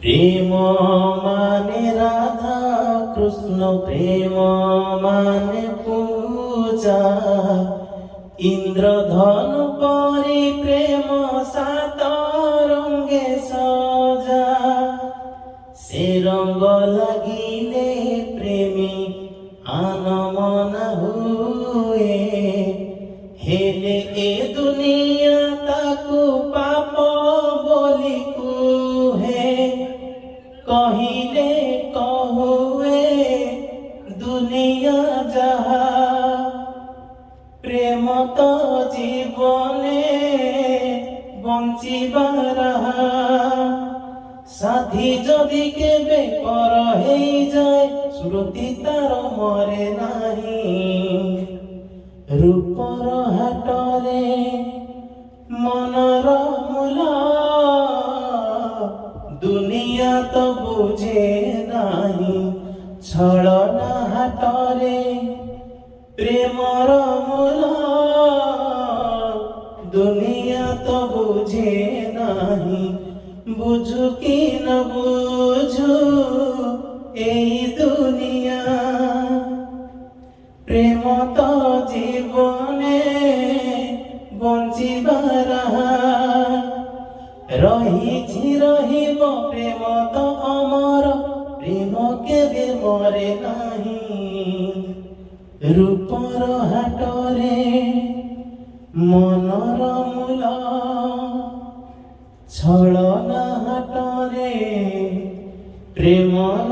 প্রেম মানে রাধা কৃষ্ণ, প্রেম মানে পূজা। ইন্দ্রধনু পরি প্রেম সাত রঙে সজা। সে রঙ লাগিলে প্রেমী আনমনা হুয়ে। হেলে এ দুনিয়া তাকু পাপ বলি কুহে। কহিলে কহুয়ে দুনিয়া যাহা। প্রেম তো জীবনে বঞ্চিবার আহা। সাথী যদি কেবে পর হেই যায়, শ্রুতি তার মরে নাহি। রূপর হাটরে মনর মূল, দুনিয়া তো বুঝে নাহি। ছলনা হাটরে প্রেমর মূল, দুনিয়া তো বুঝে নাহি। বুঝু কি না বুঝু এই দুনিয়া। প্রেম তো জীবনে বঞ্চিবার আহা। রহিছি রহিব প্রেম তো অমর, প্রেম কেবে মরে নাহি। রূপর হাটরে মনর মূল, ছলনা হাটরে প্রেমর